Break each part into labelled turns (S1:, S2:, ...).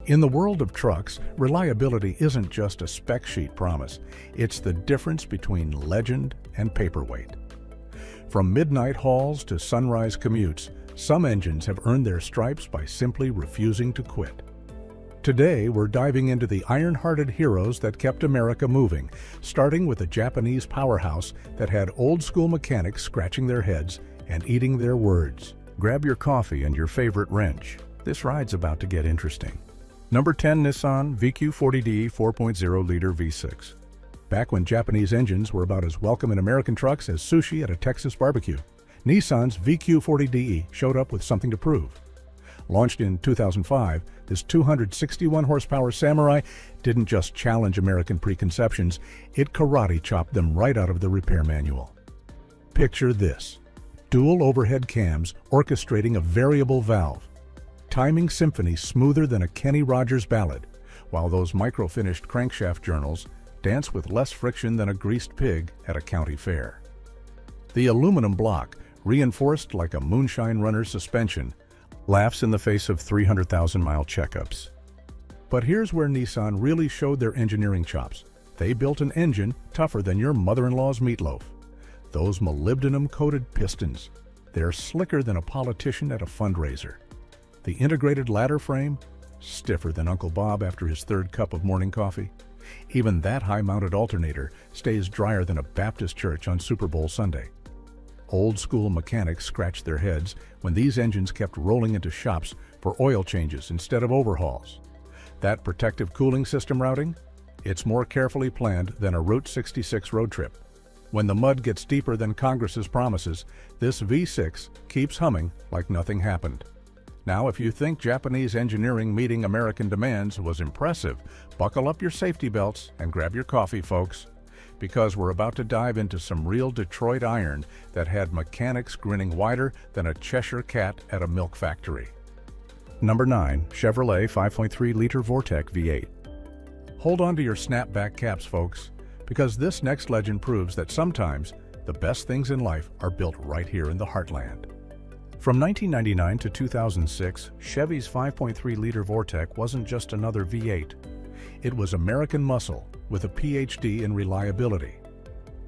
S1: In the world of trucks, reliability isn't just a spec sheet promise. It's the difference between legend and paperweight. From midnight hauls to sunrise commutes, some engines have earned their stripes by simply refusing to quit. Today, we're diving into the iron-hearted heroes that kept America moving, starting with a Japanese powerhouse that had old-school mechanics scratching their heads and eating their words. Grab your coffee and your favorite wrench. This ride's about to get interesting. Number 10, Nissan VQ40DE 4.0-liter V6. Back when Japanese engines were about as welcome in American trucks as sushi at a Texas barbecue, Nissan's VQ40DE showed up with something to prove. Launched in 2005, this 261-horsepower Samurai didn't just challenge American preconceptions, it karate-chopped them right out of the repair manual. Picture this: dual overhead cams orchestrating a variable valve, timing symphony smoother than a Kenny Rogers ballad, while those micro-finished crankshaft journals dance with less friction than a greased pig at a county fair. The aluminum block, reinforced like a moonshine runner suspension, laughs in the face of 300,000-mile checkups. But here's where Nissan really showed their engineering chops. They built an engine tougher than your mother-in-law's meatloaf. Those molybdenum-coated pistons, they're slicker than a politician at a fundraiser. The integrated ladder frame, stiffer than Uncle Bob after his third cup of morning coffee. Even that high-mounted alternator stays drier than a Baptist church on Super Bowl Sunday. Old-school mechanics scratched their heads when these engines kept rolling into shops for oil changes instead of overhauls. That protective cooling system routing? It's more carefully planned than a Route 66 road trip. When the mud gets deeper than Congress's promises, this V6 keeps humming like nothing happened. Now, if you think Japanese engineering meeting American demands was impressive, buckle up your safety belts and grab your coffee, folks, because we're about to dive into some real Detroit iron that had mechanics grinning wider than a Cheshire cat at a milk factory. Number 9, Chevrolet 5.3-liter Vortec V8. Hold on to your snapback caps, folks, because this next legend proves that sometimes the best things in life are built right here in the heartland. From 1999 to 2006, Chevy's 5.3-liter Vortec wasn't just another V8. It was American muscle with a PhD in reliability.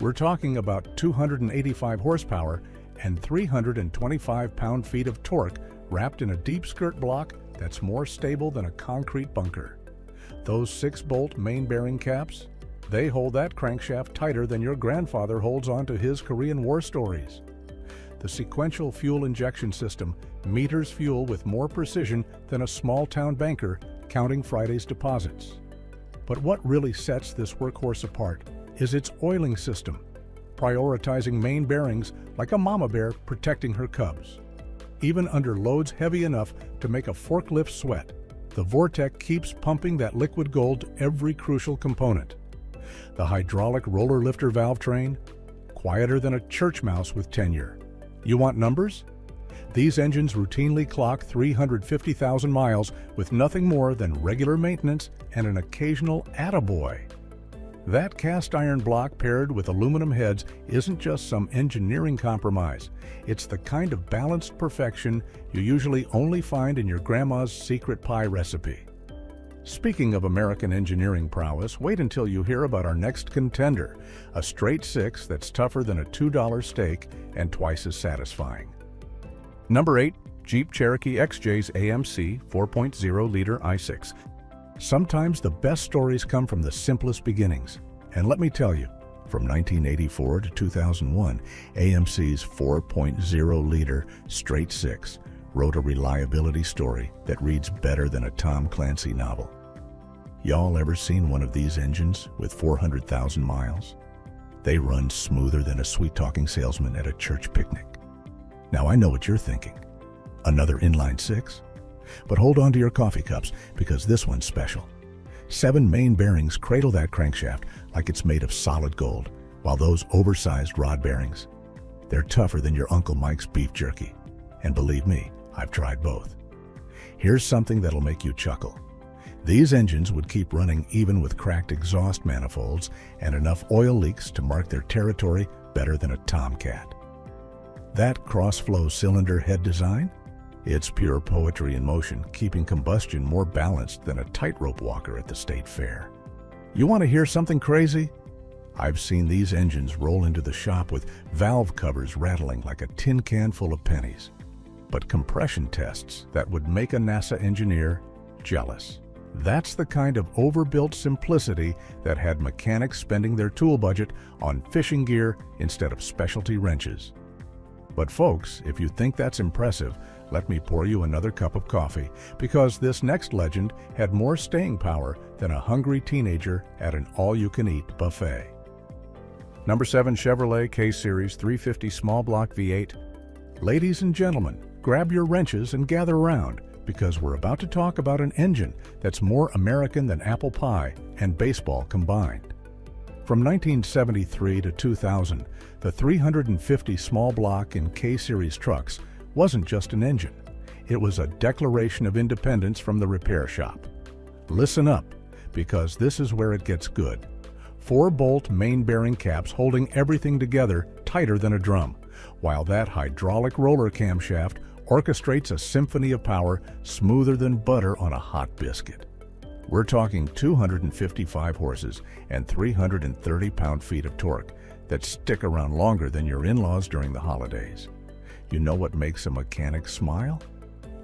S1: We're talking about 285 horsepower and 325 pound-feet of torque wrapped in a deep skirt block that's more stable than a concrete bunker. Those 6-bolt main bearing caps, they hold that crankshaft tighter than your grandfather holds onto his Korean War stories. The sequential fuel injection system meters fuel with more precision than a small-town banker counting Friday's deposits. But what really sets this workhorse apart is its oiling system, prioritizing main bearings like a mama bear protecting her cubs. Even under loads heavy enough to make a forklift sweat, the Vortec keeps pumping that liquid gold to every crucial component. The hydraulic roller lifter valve train, quieter than a church mouse with tenure. You want numbers? These engines routinely clock 350,000 miles with nothing more than regular maintenance and an occasional attaboy. That cast iron block paired with aluminum heads isn't just some engineering compromise. It's the kind of balanced perfection you usually only find in your grandma's secret pie recipe. Speaking of American engineering prowess, wait until you hear about our next contender, a straight 6 that's tougher than a $2 steak and twice as satisfying. Number 8, Jeep Cherokee XJ's AMC 4.0-liter i6. Sometimes the best stories come from the simplest beginnings. And let me tell you, from 1984 to 2001, AMC's 4.0-liter straight 6 wrote a reliability story that reads better than a Tom Clancy novel. Y'all ever seen one of these engines with 400,000 miles? They run smoother than a sweet-talking salesman at a church picnic. Now I know what you're thinking. Another inline 6? But hold on to your coffee cups because this one's special. 7 main bearings cradle that crankshaft like it's made of solid gold, while those oversized rod bearings, they're tougher than your Uncle Mike's beef jerky. And believe me, I've tried both. Here's something that'll make you chuckle. These engines would keep running even with cracked exhaust manifolds and enough oil leaks to mark their territory better than a tomcat. That cross-flow cylinder head design? It's pure poetry in motion, keeping combustion more balanced than a tightrope walker at the state fair. You want to hear something crazy? I've seen these engines roll into the shop with valve covers rattling like a tin can full of pennies. But compression tests that would make a NASA engineer jealous. That's the kind of overbuilt simplicity that had mechanics spending their tool budget on fishing gear instead of specialty wrenches. But folks, if you think that's impressive, let me pour you another cup of coffee, because this next legend had more staying power than a hungry teenager at an all-you-can-eat buffet. Number 7 Chevrolet K-Series 350 Small Block V8. Ladies and gentlemen, grab your wrenches and gather around, because we're about to talk about an engine that's more American than apple pie and baseball combined. From 1973 to 2000, the 350 small block in K-Series trucks wasn't just an engine. It was a declaration of independence from the repair shop. Listen up, because this is where it gets good. 4-bolt main bearing caps holding everything together tighter than a drum, while that hydraulic roller camshaft orchestrates a symphony of power smoother than butter on a hot biscuit. We're talking 255 horses and 330 pound-feet of torque that stick around longer than your in-laws during the holidays. You know what makes a mechanic smile?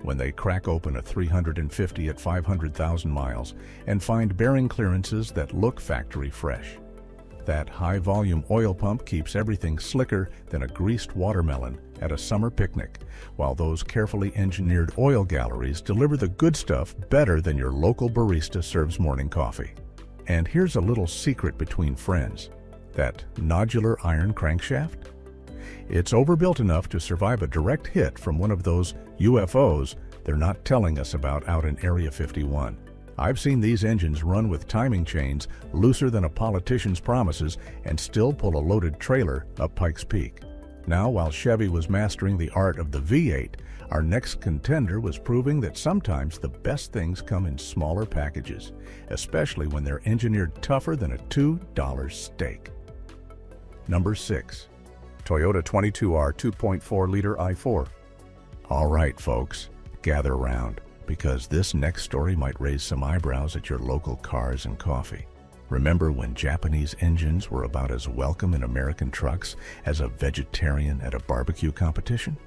S1: When they crack open a 350 at 500,000 miles and find bearing clearances that look factory fresh. That high-volume oil pump keeps everything slicker than a greased watermelon at a summer picnic, while those carefully engineered oil galleries deliver the good stuff better than your local barista serves morning coffee. And here's a little secret between friends. That nodular iron crankshaft? It's overbuilt enough to survive a direct hit from one of those UFOs they're not telling us about out in Area 51. I've seen these engines run with timing chains looser than a politician's promises and still pull a loaded trailer up Pikes Peak. Now, while Chevy was mastering the art of the V8, our next contender was proving that sometimes the best things come in smaller packages, especially when they're engineered tougher than a $2 steak. Number 6. Toyota 22R 2.4-liter i4. All right, folks, gather around, because this next story might raise some eyebrows at your local Cars and Coffee. Remember when Japanese engines were about as welcome in American trucks as a vegetarian at a barbecue competition?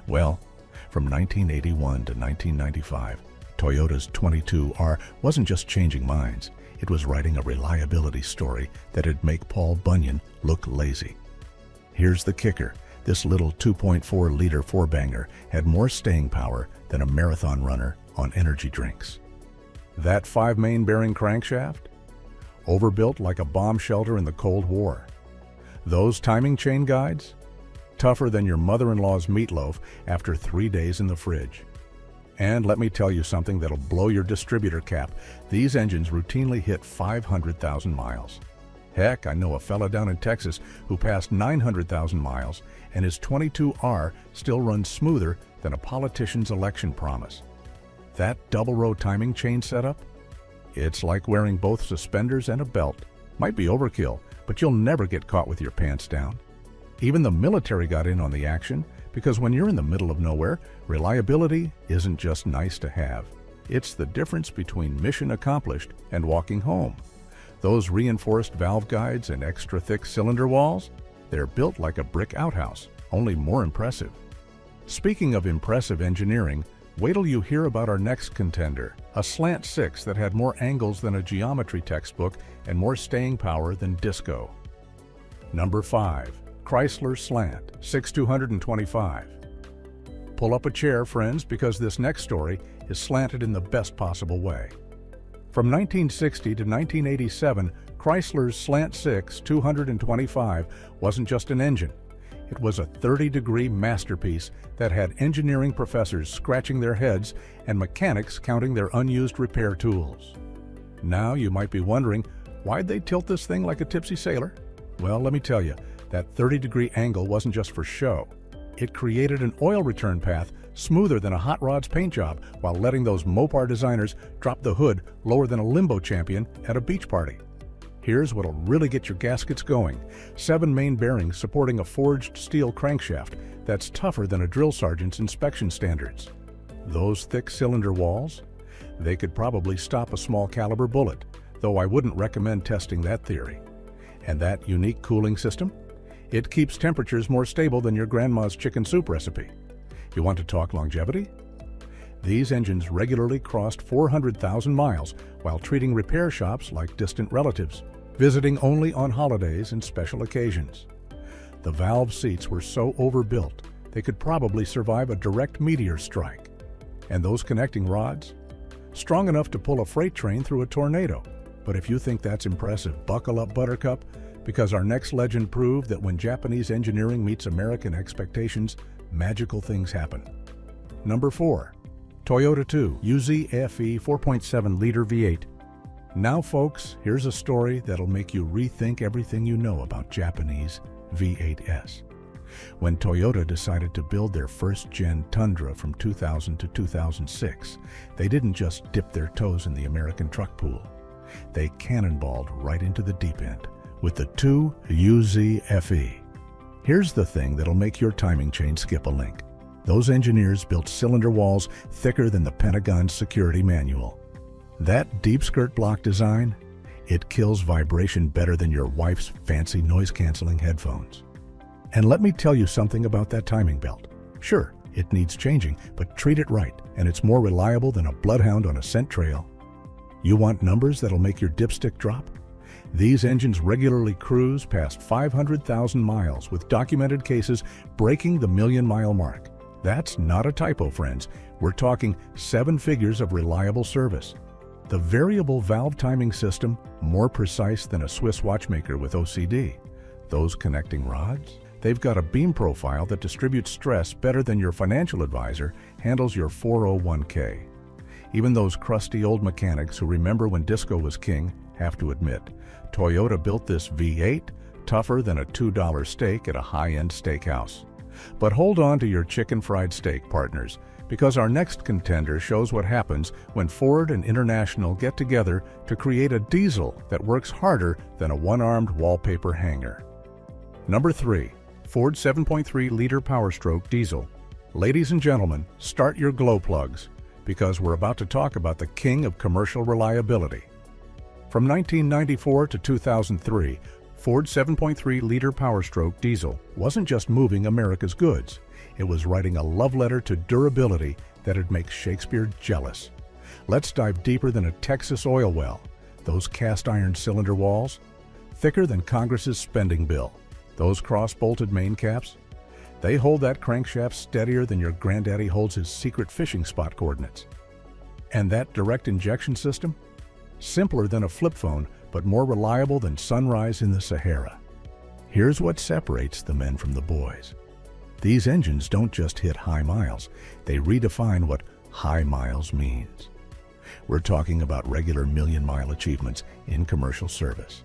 S1: Well, from 1981 to 1995, Toyota's 22R wasn't just changing minds, it was writing a reliability story that'd make Paul Bunyan look lazy. Here's the kicker. This little 2.4-liter four-banger had more staying power than a marathon runner on energy drinks. That 5-main bearing crankshaft? Overbuilt like a bomb shelter in the Cold War. Those timing chain guides? Tougher than your mother-in-law's meatloaf after 3 days in the fridge. And let me tell you something that'll blow your distributor cap. These engines routinely hit 500,000 miles. Heck, I know a fella down in Texas who passed 900,000 miles, and his 22R still runs smoother than a politician's election promise. That double-row timing chain setup? It's like wearing both suspenders and a belt. Might be overkill, but you'll never get caught with your pants down. Even the military got in on the action, because when you're in the middle of nowhere, reliability isn't just nice to have. It's the difference between mission accomplished and walking home. Those reinforced valve guides and extra thick cylinder walls? They're built like a brick outhouse, only more impressive. Speaking of impressive engineering, wait till you hear about our next contender, a Slant-6 that had more angles than a geometry textbook and more staying power than disco. Number 5. Chrysler Slant-6 225. Pull up a chair, friends, because this next story is slanted in the best possible way. From 1960 to 1987, Chrysler's Slant-6 225 wasn't just an engine. It was a 30-degree masterpiece that had engineering professors scratching their heads and mechanics counting their unused repair tools. Now you might be wondering, why'd they tilt this thing like a tipsy sailor? Well, let me tell you, that 30-degree angle wasn't just for show. It created an oil return path smoother than a hot rod's paint job while letting those Mopar designers drop the hood lower than a limbo champion at a beach party. Here's what'll really get your gaskets going. 7 main bearings supporting a forged steel crankshaft that's tougher than a drill sergeant's inspection standards. Those thick cylinder walls? They could probably stop a small caliber bullet, though I wouldn't recommend testing that theory. And that unique cooling system? It keeps temperatures more stable than your grandma's chicken soup recipe. You want to talk longevity? These engines regularly crossed 400,000 miles while treating repair shops like distant relatives, visiting only on holidays and special occasions. The valve seats were so overbuilt, they could probably survive a direct meteor strike. And those connecting rods? Strong enough to pull a freight train through a tornado. But if you think that's impressive, buckle up, Buttercup, because our next legend proved that when Japanese engineering meets American expectations, magical things happen. Number 4. Toyota 2 UZ-FE 4.7-liter V8. Now folks, here's a story that'll make you rethink everything you know about Japanese V8s. When Toyota decided to build their first-gen Tundra from 2000 to 2006, they didn't just dip their toes in the American truck pool. They cannonballed right into the deep end with the 2 UZ-FE. Here's the thing that'll make your timing chain skip a link. Those engineers built cylinder walls thicker than the Pentagon's security manual. That deep skirt block design, it kills vibration better than your wife's fancy noise-canceling headphones. And let me tell you something about that timing belt. Sure, it needs changing, but treat it right, and it's more reliable than a bloodhound on a scent trail. You want numbers that'll make your dipstick drop? These engines regularly cruise past 500,000 miles with documented cases breaking the million-mile mark. That's not a typo, friends. We're talking 7 figures of reliable service. The variable valve timing system, more precise than a Swiss watchmaker with OCD. Those connecting rods? They've got a beam profile that distributes stress better than your financial advisor handles your 401k. Even those crusty old mechanics who remember when disco was king have to admit, Toyota built this V8 tougher than a $2 steak at a high-end steakhouse. But hold on to your chicken fried steak, partners, because our next contender shows what happens when Ford and International get together to create a diesel that works harder than a one-armed wallpaper hanger. Number 3. Ford 7.3-liter Power Stroke Diesel. Ladies and gentlemen, start your glow plugs, because we're about to talk about the king of commercial reliability. From 1994 to 2003, Ford 7.3-liter Power Stroke Diesel wasn't just moving America's goods. It was writing a love letter to durability that'd make Shakespeare jealous. Let's dive deeper than a Texas oil well. Those cast iron cylinder walls, thicker than Congress's spending bill. Those cross-bolted main caps, they hold that crankshaft steadier than your granddaddy holds his secret fishing spot coordinates. And that direct injection system? Simpler than a flip phone, but more reliable than sunrise in the Sahara. Here's what separates the men from the boys. These engines don't just hit high miles, they redefine what high miles means. We're talking about regular million-mile achievements in commercial service.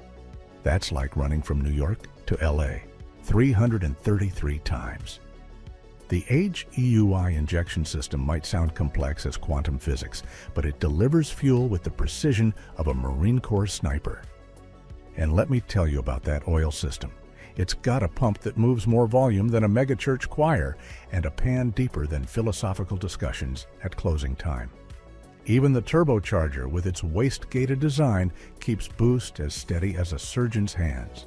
S1: That's like running from New York to LA 333 times. The HEUI injection system might sound complex as quantum physics, but it delivers fuel with the precision of a Marine Corps sniper. And let me tell you about that oil system. It's got a pump that moves more volume than a megachurch choir and a pan deeper than philosophical discussions at closing time. Even the turbocharger with its waist-gated design keeps boost as steady as a surgeon's hands.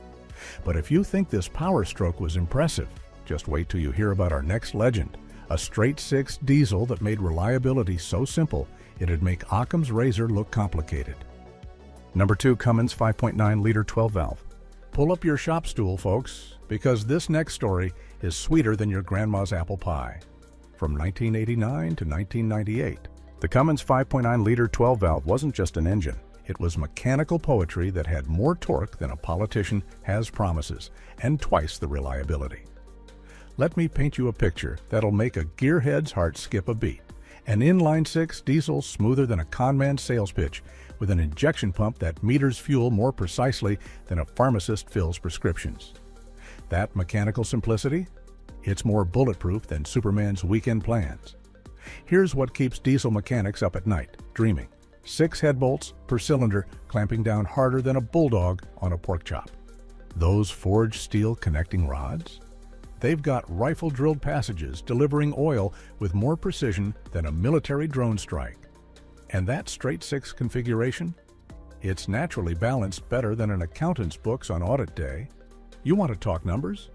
S1: But if you think this Power Stroke was impressive, just wait till you hear about our next legend, a straight-six diesel that made reliability so simple it'd make Occam's razor look complicated. Number 2, Cummins 5.9-liter 12-valve. Pull up your shop stool, folks, because this next story is sweeter than your grandma's apple pie. From 1989 to 1998, the Cummins 5.9-liter 12-valve wasn't just an engine. It was mechanical poetry that had more torque than a politician has promises, and twice the reliability. Let me paint you a picture that'll make a gearhead's heart skip a beat. An inline-six diesel smoother than a conman's sales pitch, with an injection pump that meters fuel more precisely than a pharmacist fills prescriptions. That mechanical simplicity? It's more bulletproof than Superman's weekend plans. Here's what keeps diesel mechanics up at night, dreaming. 6 head bolts per cylinder clamping down harder than a bulldog on a pork chop. Those forged steel connecting rods? They've got rifle-drilled passages delivering oil with more precision than a military drone strike. And that straight-six configuration? It's naturally balanced better than an accountant's books on audit day. You want to talk numbers?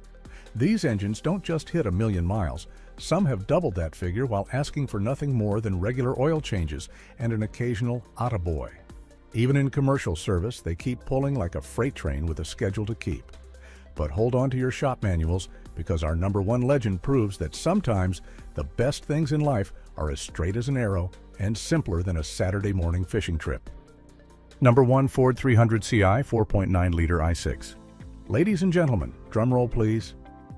S1: These engines don't just hit 1,000,000 miles. Some have doubled that figure while asking for nothing more than regular oil changes and an occasional attaboy. Even in commercial service, they keep pulling like a freight train with a schedule to keep. But hold on to your shop manuals, because our #1 legend proves that sometimes the best things in life are as straight as an arrow and simpler than a Saturday morning fishing trip. Number 1 Ford 300 CI 4.9-liter i6. Ladies and gentlemen, drum roll please.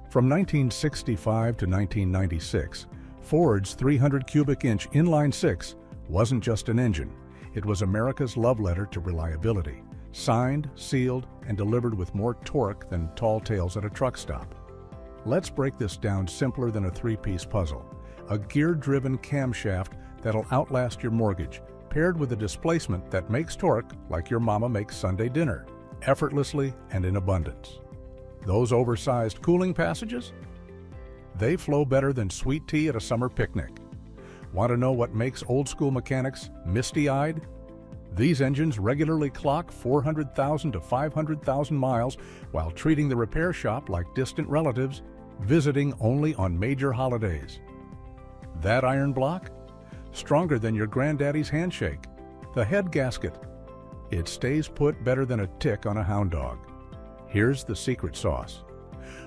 S1: From 1965 to 1996, Ford's 300 cubic inch inline-six wasn't just an engine. It was America's love letter to reliability, signed, sealed, and delivered with more torque than tall tales at a truck stop. Let's break this down simpler than a three-piece puzzle. A gear-driven camshaft that'll outlast your mortgage, paired with a displacement that makes torque like your mama makes Sunday dinner, effortlessly and in abundance. Those oversized cooling passages? They flow better than sweet tea at a summer picnic. Want to know what makes old-school mechanics misty-eyed? These engines regularly clock 400,000 to 500,000 miles while treating the repair shop like distant relatives, visiting only on major holidays. That iron block? Stronger than your granddaddy's handshake. The head gasket? It stays put better than a tick on a hound dog. Here's the secret sauce.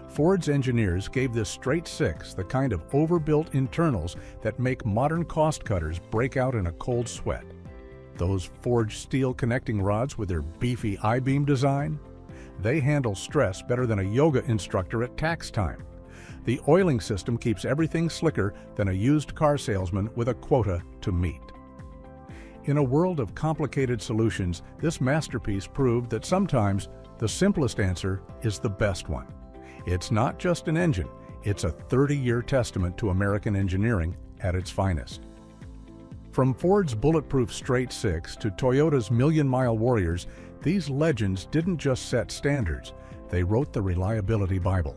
S1: Ford's engineers gave this straight-six the kind of overbuilt internals that make modern cost cutters break out in a cold sweat. Those forged steel connecting rods with their beefy I-beam design? They handle stress better than a yoga instructor at tax time. The oiling system keeps everything slicker than a used car salesman with a quota to meet. In a world of complicated solutions, this masterpiece proved that sometimes the simplest answer is the best one. It's not just an engine, it's a 30-year testament to American engineering at its finest. From Ford's bulletproof straight-six to Toyota's million-mile warriors, these legends didn't just set standards, they wrote the reliability Bible.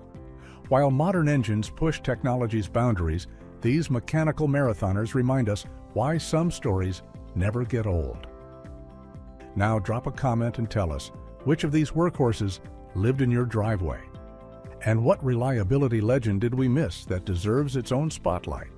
S1: While modern engines push technology's boundaries, these mechanical marathoners remind us why some stories never get old. Now drop a comment and tell us, which of these workhorses lived in your driveway? And what reliability legend did we miss that deserves its own spotlight?